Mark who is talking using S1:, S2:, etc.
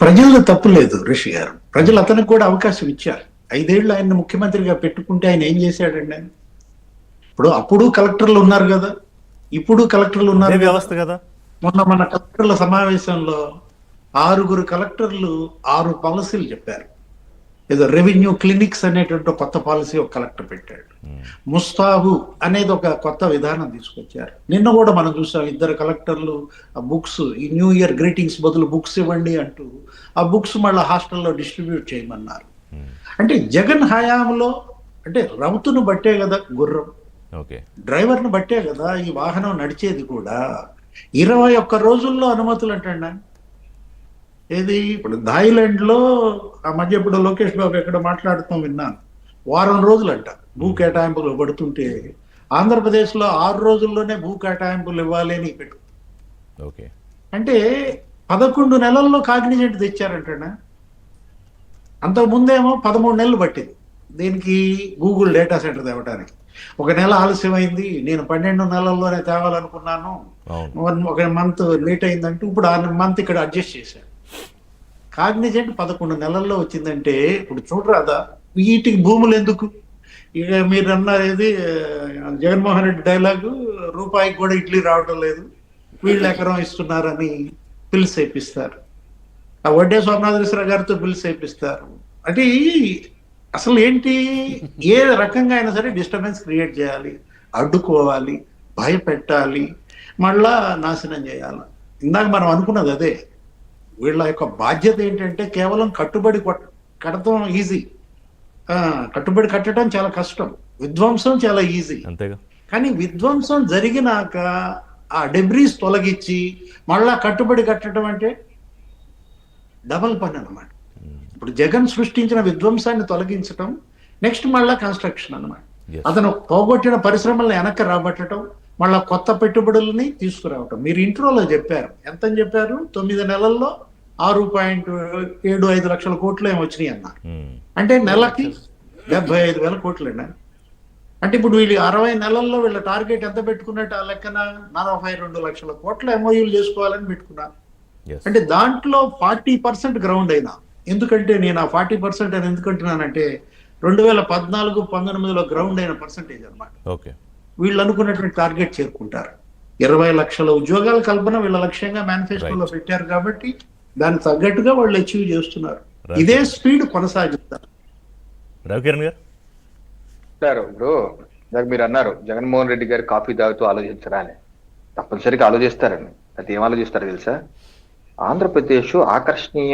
S1: ప్రజలు తప్పు లేదు ఋషి గారు. ప్రజలు అతనికి కూడా అవకాశం ఇచ్చారు. 5 ఏళ్ళు ఆయన ముఖ్యమంత్రిగా పెట్టుకుంటే ఆయన ఏం చేశాడండి ఆయన? ఇప్పుడు అప్పుడు కలెక్టర్లు ఉన్నారు కదా, ఇప్పుడు కలెక్టర్లు ఉన్నారు
S2: వ్యవస్థ కదా.
S1: మొన్న మన కలెక్టర్ల సమావేశంలో 6 కలెక్టర్లు 6 పాలసీలు చెప్పారు. ఏదో రెవెన్యూ క్లినిక్స్ అనేటువంటి కొత్త పాలసీ ఒక కలెక్టర్ పెట్టాడు. ముస్తాబు అనేది ఒక కొత్త విధానం తీసుకొచ్చారు. నిన్న కూడా మనం చూసాం 2 కలెక్టర్లు ఆ బుక్స్, ఈ న్యూ ఇయర్ గ్రీటింగ్స్ బదులు బుక్స్ ఇవ్వండి అంటూ ఆ బుక్స్ మళ్ళీ హాస్టల్లో డిస్ట్రిబ్యూట్ చేయమన్నారు. అంటే జగన్ హయాంలో అంటే రౌతును బట్టే కదా గుర్రం, డ్రైవర్ను బట్టే కదా ఈ వాహనం నడిచేది కూడా. 21 రోజుల్లో అనుమతులు అంటండి. ఏది ఇప్పుడు థాయిలాండ్ లో ఆ మధ్య ఇప్పుడు లోకేష్ బాబు ఎక్కడ మాట్లాడుతాం విన్నాను, వారం రోజులంట భూ కేటాయింపులు పడుతుంటే ఆంధ్రప్రదేశ్ లో 6 రోజుల్లోనే భూ కేటాయింపులు ఇవ్వాలి అని పెట్టు. అంటే 11 నెలల్లో కాగ్నిజెంట్ తెచ్చారంటనా. అంతకు ముందేమో 13 నెలలు పట్టింది దీనికి గూగుల్ డేటా సెంటర్ తేవడానికి. 1 నెల ఆలస్యమైంది, నేను 12 నెలల్లోనే తేవాలనుకున్నాను, 1 మంత్ లేట్ అయిందంటూ ఇప్పుడు 6 మంత్ ఇక్కడ అడ్జస్ట్ చేశాను. కాగ్నిజెంట్ 11 నెలల్లో వచ్చిందంటే ఇప్పుడు చూడరాదా వీటికి భూములు ఎందుకు? ఇక మీరు అన్నారు ఏది జగన్మోహన్ రెడ్డి డైలాగు, రూపాయికి కూడా ఇడ్లీ రావడం లేదు, వీళ్ళు ఎకరం ఇస్తున్నారని పిలిచి వేపిస్తారు. ఆ వడ్డే సోమనాథేశ్వర గారితో పిలిచి వేపిస్తారు. అంటే అసలు ఏంటి, ఏ రకంగా అయినా సరే డిస్టర్బెన్స్ క్రియేట్ చేయాలి, అడ్డుకోవాలి, భయపెట్టాలి, మళ్ళా నాశనం చేయాలి. ఇందాక మనం అనుకున్నది అదే. వీళ్ళ యొక్క బాధ్యత ఏంటంటే కేవలం కట్టుబడి కట్టడం ఈజీ, కట్టుబడి కట్టడం చాలా కష్టం, విధ్వంసం చాలా ఈజీ. కానీ విధ్వంసం జరిగినాక ఆ డెబ్రీస్ తొలగించి మళ్ళా కట్టుబడి కట్టడం అంటే డబల్ పని అన్నమాట. ఇప్పుడు జగన్ సృష్టించిన విధ్వంసాన్ని తొలగించడం, నెక్స్ట్ మళ్ళా కన్స్ట్రక్షన్ అన్నమాట. అతను పోగొట్టిన పరిశ్రమలను వెనక్కి రాబట్టడం, మళ్ళా కొత్త పెట్టుబడులని తీసుకురావటం. మీరు ఇంట్రోలో చెప్పారు, ఎంతని చెప్పారు, 9 నెలల్లో 6.75 లక్షల కోట్లు ఏమి వచ్చినాయి అన్నారు. అంటే నెలకి 75,000 కోట్లు అండి. అంటే ఇప్పుడు వీళ్ళు 60 నెలల్లో వీళ్ళ టార్గెట్ ఎంత పెట్టుకున్నట్టు ఆ లెక్కన 42 లక్షల కోట్ల ఎంఓయూలు చేసుకోవాలని పెట్టుకున్నారు. అంటే దాంట్లో 40% గ్రౌండ్ అయినా. ఎందుకంటే నేను ఆ 40% అని ఎందుకంటున్నానంటే 2014-19లో గ్రౌండ్ అయిన పర్సంటేజ్ అనమాట. వీళ్ళు అనుకున్నటువంటి టార్గెట్ చేరుకుంటారు. 20 లక్షల ఉద్యోగాల కల్పన వీళ్ళ లక్ష్యంగా మేనిఫెస్టోలో పెట్టారు కాబట్టి దానికి తగ్గట్టుగా వాళ్ళు అచీవ్ చేస్తున్నారు. ఇదే స్పీడ్ కొనసాగిస్తారు.
S2: రవికిరణ్ గారు
S3: సార్, ఇప్పుడు మీరు అన్నారు జగన్మోహన్ రెడ్డి గారు కాఫీ తాగుతూ ఆలోచించరా అని. తప్పనిసరిగా ఆలోచిస్తారండి. అది ఏం ఆలోచిస్తారో తెలుసా? ఆంధ్రప్రదేశ్ ఆకర్షణీయ